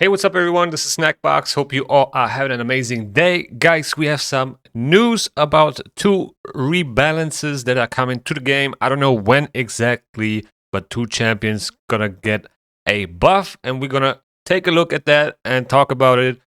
Hey, what's up, everyone? This is Snackbox. Hope you all are having an amazing day. Guys, we have some news about two rebalances that are coming to the game. I don't know when exactly, but two champions gonna get a buff, and we're gonna take a look at that and talk about it.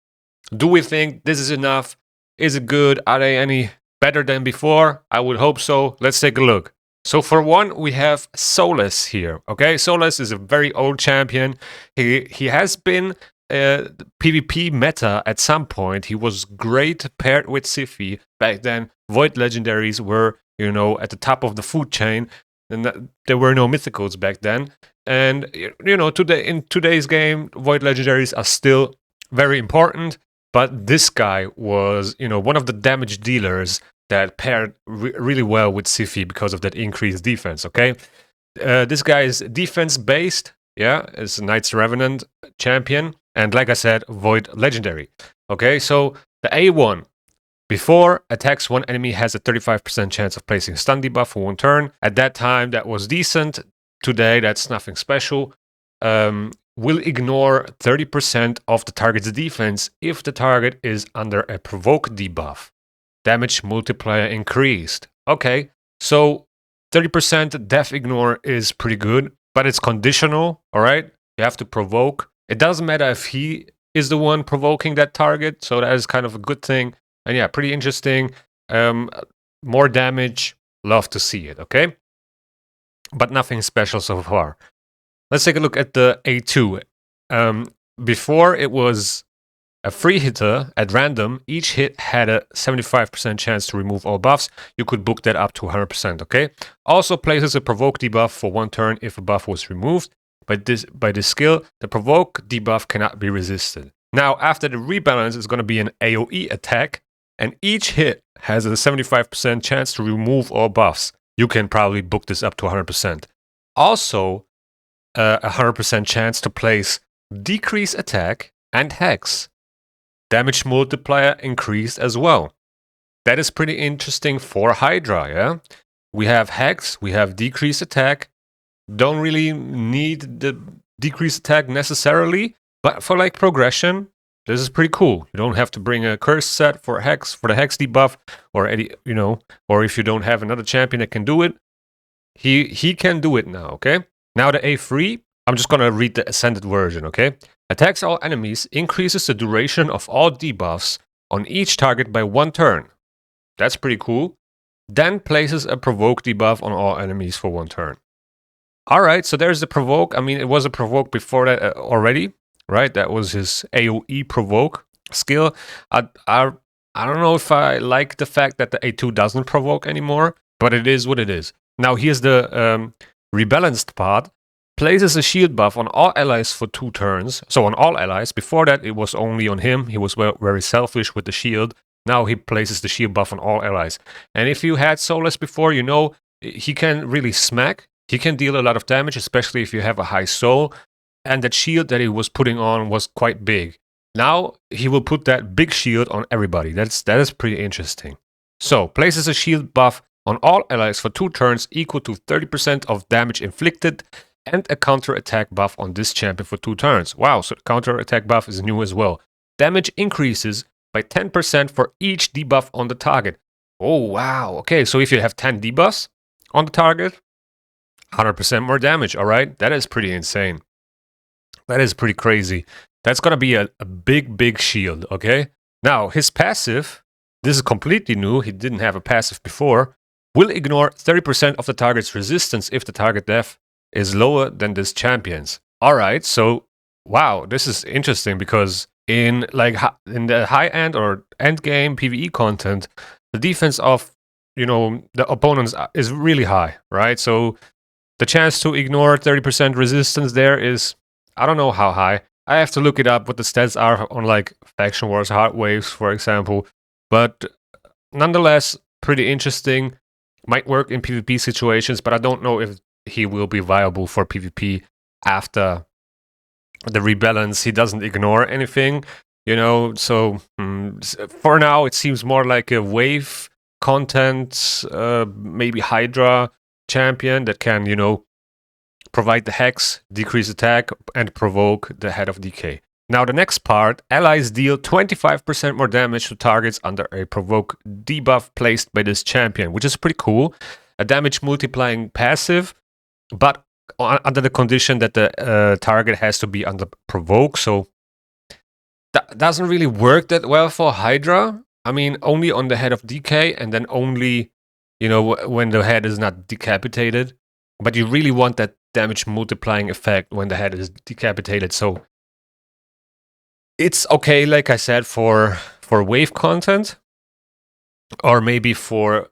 Do we think this is enough? Is it good? Are they any better than before? I would hope so. Let's take a look. So for one, we have Soulless here. Okay, Soulless is a very old champion. He has been PvP meta at some point. He was great paired with Siphi. Back then, Void legendaries were, at the top of the food chain, and there were no mythicals back then. And today in today's game, Void legendaries are still very important. But this guy was, one of the damage dealers that paired really well with Siphi because of that increased defense. Okay, this guy is defense based. Yeah, is a Knight's Revenant champion. And like I said, Void Legendary. Okay, so the A1. Before attacks, one enemy has a 35% chance of placing a stun debuff for one turn. At that time, that was decent. Today, that's nothing special. Will ignore 30% of the target's defense if the target is under a provoke debuff. Damage multiplier increased. Okay, so 30% def ignore is pretty good, but it's conditional, all right? You have to provoke. It doesn't matter if he is the one provoking that target, so that is kind of a good thing. And yeah, pretty interesting. More damage, love to see it, okay? But nothing special so far. Let's take a look at the A2. Before it was a free hitter at random. Each hit had a 75% chance to remove all buffs. You could book that up to 100%, okay? Also places a provoke debuff for one turn if a buff was removed. By this skill, the provoke debuff cannot be resisted. Now, after the rebalance, it's going to be an AoE attack, and each hit has a 75% chance to remove all buffs. You can probably book this up to 100%. Also, a 100% chance to place decrease attack and hex. Damage multiplier increased as well. That is pretty interesting for Hydra, yeah? We have hex, we have decrease attack. Don't really need the decrease attack necessarily, but for like progression, this is pretty cool. You don't have to bring a curse set for hex, for the hex debuff, or or if you don't have another champion that can do it, he can do it now, okay? Now the A3, I'm just gonna read the ascended version, okay? Attacks all enemies, increases the duration of all debuffs on each target by one turn. That's pretty cool. Then places a provoke debuff on all enemies for one turn. Alright, so there's the provoke. I mean, it was a provoke before that already, right? That was his AoE provoke skill. I don't know if I like the fact that the A2 doesn't provoke anymore, but it is what it is. Now here's the rebalanced part. Places a shield buff on all allies for 2 turns. So on all allies. Before that, it was only on him. He was very selfish with the shield. Now he places the shield buff on all allies. And if you had Soulless before, he can really smack. He can deal a lot of damage, especially if you have a high soul. And that shield that he was putting on was quite big. Now he will put that big shield on everybody. That is pretty interesting. So places a shield buff on all allies for 2 turns equal to 30% of damage inflicted. And a counter-attack buff on this champion for 2 turns. Wow, so counter-attack buff is new as well. Damage increases by 10% for each debuff on the target. Oh, wow. Okay, so if you have 10 debuffs on the target, 100% more damage, all right? That is pretty insane. That is pretty crazy. That's going to be a big, big shield, okay? Now, his passive, this is completely new. He didn't have a passive before. Will ignore 30% of the target's resistance if the target def is lower than this champion's. Alright, so wow, this is interesting because in the high end or end game PvE content, the defense of the opponents is really high, right? So the chance to ignore 30% resistance there is, I don't know how high. I have to look it up what the stats are on like Faction Wars Hard Waves, for example. But nonetheless, pretty interesting. Might work in PvP situations, but I don't know if he will be viable for PvP after the rebalance. He doesn't ignore anything, so for now it seems more like a wave content, maybe Hydra champion that can, provide the hex, decrease attack, and provoke the Head of Decay. Now the next part, allies deal 25% more damage to targets under a provoke debuff placed by this champion, which is pretty cool. A damage multiplying passive, but under the condition that the target has to be under provoke. So that doesn't really work that well for Hydra. I mean, only on the head of DK, and then only, when the head is not decapitated. But you really want that damage multiplying effect when the head is decapitated. So it's okay, like I said, for wave content, or maybe for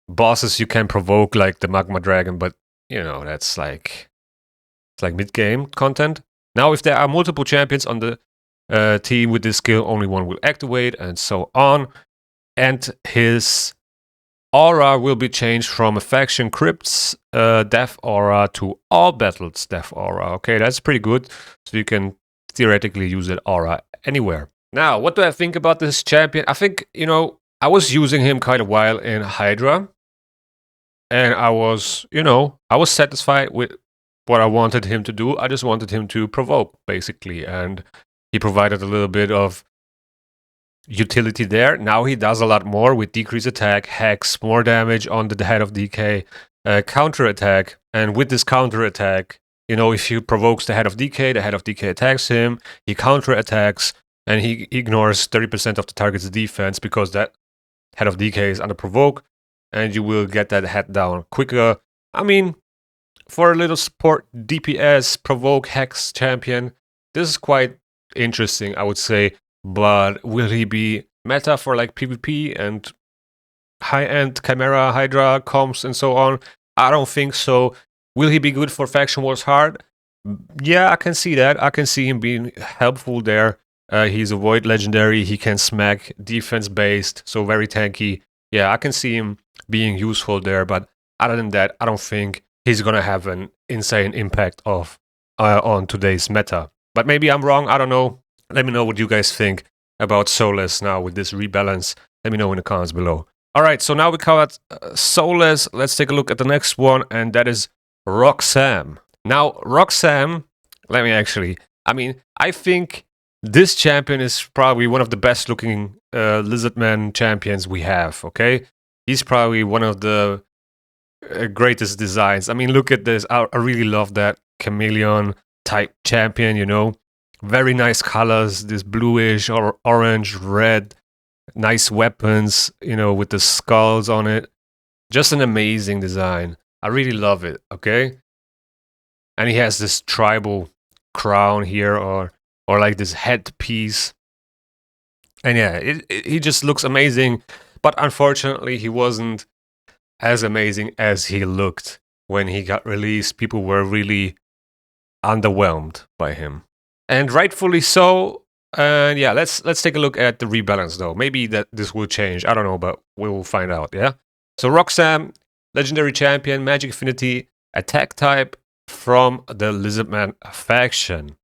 bosses you can provoke, like the Magma Dragon. But that's like mid-game content. Now, if there are multiple champions on the team with this skill, only one will activate, and so on. And his aura will be changed from a faction crypt's death aura to all battles death aura. Okay, that's pretty good. So you can theoretically use that aura anywhere. Now, what do I think about this champion? I think, I was using him quite a while in Hydra. And I was satisfied with what I wanted him to do. I just wanted him to provoke, basically. And he provided a little bit of utility there. Now he does a lot more with decreased attack, hex, more damage on the head of DK, counter attack. And with this counter attack, if he provokes the head of DK attacks him, he counter attacks, and he ignores 30% of the target's defense because that head of DK is under provoke, and you will get that head down quicker. I mean, for a little support DPS provoke hex champion, this is quite interesting, I would say. But will he be meta for like PvP and high-end Chimera, Hydra, comps, and so on? I don't think so. Will he be good for Faction Wars Hard? Yeah, I can see that. I can see him being helpful there. He's a Void Legendary. He can smack defense-based, so very tanky. Yeah, I can see him being useful there. But other than that, I don't think he's going to have an insane impact on today's meta. But maybe I'm wrong. I don't know. Let me know what you guys think about Soulless now with this rebalance. Let me know in the comments below. All right, so now we covered Soulless. Let's take a look at the next one, and that is Roxam. Now, Roxam, I think this champion is probably one of the best looking Lizardman champions we have, okay? He's probably one of the greatest designs. I mean, look at this. I really love that chameleon type champion, Very nice colors, this bluish or orange, red, nice weapons, with the skulls on it. Just an amazing design. I really love it, okay? And he has this tribal crown here, or like this headpiece. And yeah, he just looks amazing. But unfortunately, he wasn't as amazing as he looked when he got released. People were really underwhelmed by him. And rightfully so. And yeah, let's take a look at the rebalance though. Maybe that this will change. I don't know, but we will find out, yeah? So Roxam, legendary champion, magic affinity, attack type from the Lizardman faction.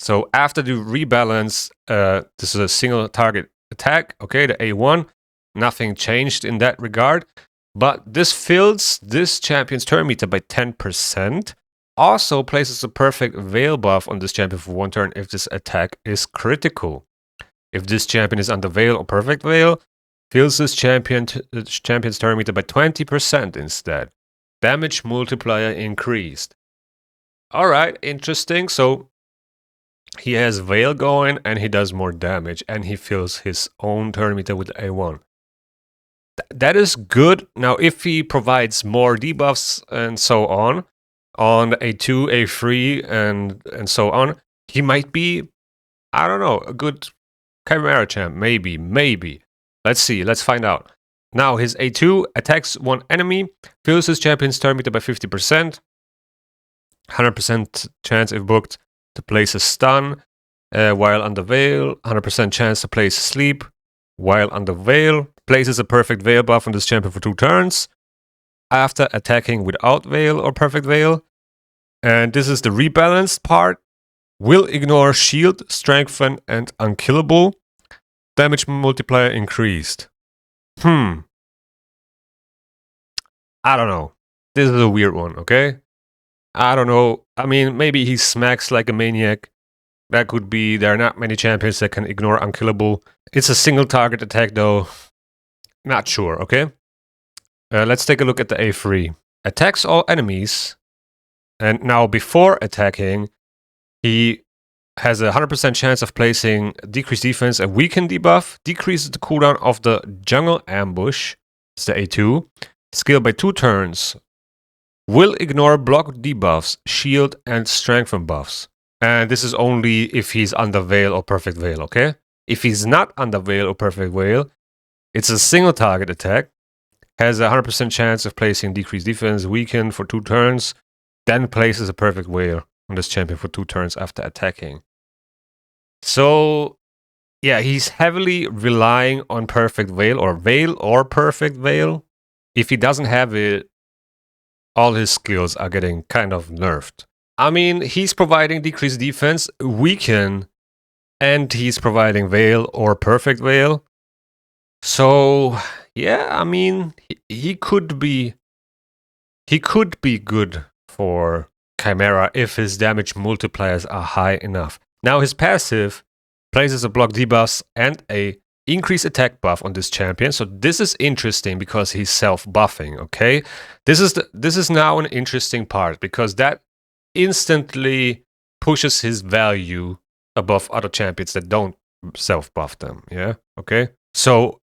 So after the rebalance, this is a single target attack, okay, the A1. Nothing changed in that regard. But this fills this champion's turn meter by 10%. Also places a perfect veil buff on this champion for one turn if this attack is critical. If this champion is under veil or perfect veil, fills this champion's turn meter by 20% instead. Damage multiplier increased. Alright, interesting. So he has veil going and he does more damage and he fills his own turn meter with A1. That is good. Now, if he provides more debuffs and so on A2, A3, and so on, he might be, I don't know, a good Chimera champ. Maybe. Let's see. Let's find out. Now, his A2 attacks one enemy, fills his champion's turn meter by 50%, 100% chance if booked to place a stun while under veil, 100% chance to place sleep while under veil, places a perfect veil buff on this champion for 2 turns after attacking without veil or perfect veil. And this is the rebalanced part. Will ignore shield, strengthen, and unkillable. Damage multiplier increased. I don't know. This is a weird one, okay? I don't know. I mean, maybe he smacks like a maniac. That could be, there are not many champions that can ignore unkillable. It's a single target attack though. Not sure, okay? Let's take a look at the A3. Attacks all enemies. And now before attacking, he has a 100% chance of placing decreased defense and weaken debuff. Decreases the cooldown of the jungle ambush. It's the A2. Skill by 2 turns. Will ignore block debuffs, shield, and strengthen buffs. And this is only if he's under Veil or Perfect Veil, okay? If he's not under Veil or Perfect Veil, it's a single target attack. Has a 100% chance of placing decreased defense, weaken for 2 turns. Then places a Perfect Veil on this champion for 2 turns after attacking. So, yeah, he's heavily relying on Perfect Veil or Perfect Veil. If he doesn't have it, all his skills are getting kind of nerfed. I mean, he's providing decreased defense, weaken, and he's providing Veil or Perfect Veil. So, yeah, I mean, he could be good for Chimera if his damage multipliers are high enough. Now his passive places a block debuffs and a increased attack buff on this champion. So this is interesting because he's self-buffing, okay? This is now an interesting part because that instantly pushes his value above other champions that don't self-buff them, yeah? Okay? So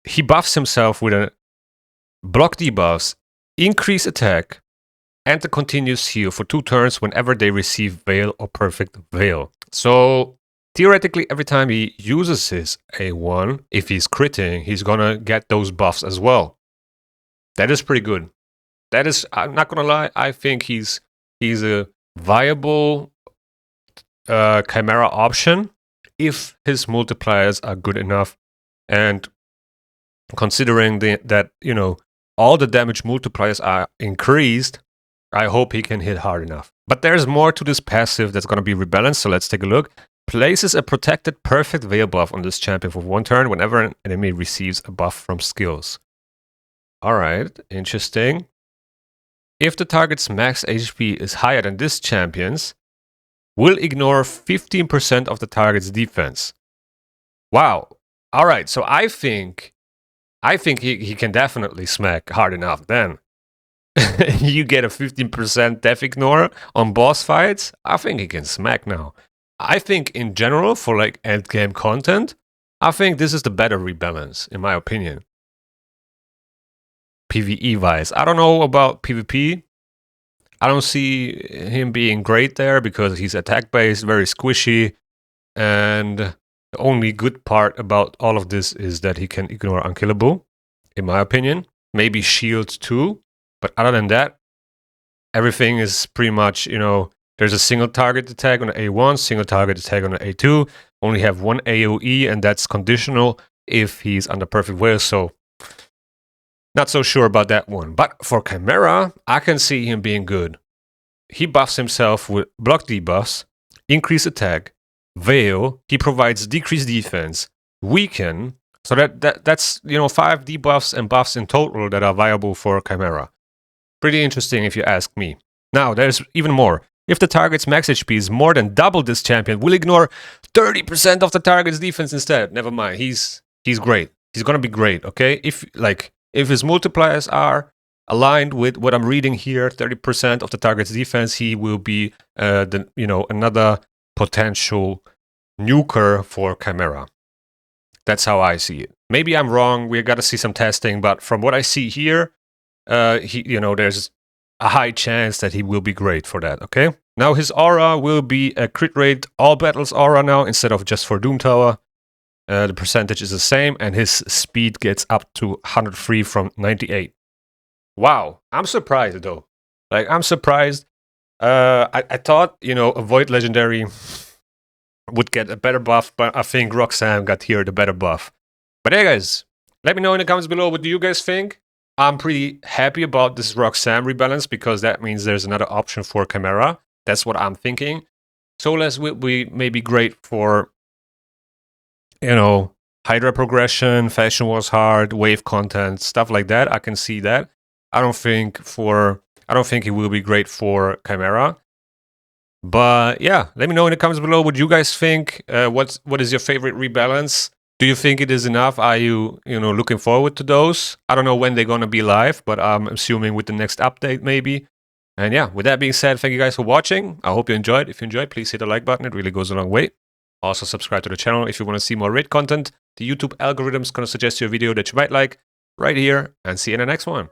he buffs himself with a block debuffs, increase attack, and a continuous heal for 2 turns whenever they receive Veil or Perfect Veil. So theoretically, every time he uses his A1, if he's critting, he's gonna get those buffs as well. That is pretty good. That is, I'm not gonna lie, I think he's a viable Chimera option if his multipliers are good enough. And considering that, you know, all the damage multipliers are increased, I hope he can hit hard enough. But there's more to this passive that's gonna be rebalanced, so let's take a look. Places a protected Perfect Veil buff on this champion for 1 turn whenever an enemy receives a buff from skills. Alright, interesting. If the target's max HP is higher than this champion's, will ignore 15% of the target's defense. Wow. Alright, so I think he can definitely smack hard enough then. You get a 15% def ignore on boss fights, I think he can smack now. I think in general, for like end game content, I think this is the better rebalance, in my opinion. PvE wise. I don't know about PvP. I don't see him being great there because he's attack based, very squishy. And the only good part about all of this is that he can ignore unkillable, in my opinion. Maybe shield too. But other than that, everything is pretty much, you know, there's a single target attack on the A1, single target attack on the A2. Only have 1 AoE, and that's conditional if he's under Perfect Veil. So, not so sure about that one. But for Chimera, I can see him being good. He buffs himself with block debuffs, increase attack, Veil. He provides decreased defense, weaken. So that's, you know, 5 debuffs and buffs in total that are viable for Chimera. Pretty interesting if you ask me. Now, there's even more. If the target's max HP is more than double this champion, we'll ignore 30% of the target's defense instead. Never mind. He's great. He's gonna be great, okay? If his multipliers are aligned with what I'm reading here, 30% of the target's defense, he will be another potential nuker for Chimera. That's how I see it. Maybe I'm wrong. We gotta see some testing, but from what I see here, there's a high chance that he will be great for that, okay? Now his aura will be a crit rate all battles aura now instead of just for Doom Tower. The percentage is the same and his speed gets up to 103 from 98. Wow, I'm surprised though. Like, I'm surprised. I thought, you know, a Void Legendary would get a better buff, but I think Roxam got here the better buff. But hey guys, let me know in the comments below, what do you guys think? I'm pretty happy about this Roxam rebalance because that means there's another option for Chimera. That's what I'm thinking. Soulless will be maybe great for, you know, Hydra progression, Fashion Wars hard, wave content, stuff like that. I can see that. I don't think he will be great for Chimera. But yeah, let me know in the comments below what you guys think. What is your favorite rebalance? Do you think it is enough? Are you looking forward to those? I don't know when they're gonna be live, but I'm assuming with the next update maybe. And yeah, with that being said, thank you guys for watching. I hope you enjoyed. If you enjoyed, please hit the like button. It really goes a long way. Also subscribe to the channel if you want to see more raid content. The YouTube algorithm's gonna suggest you a video that you might like right here, and see you in the next one.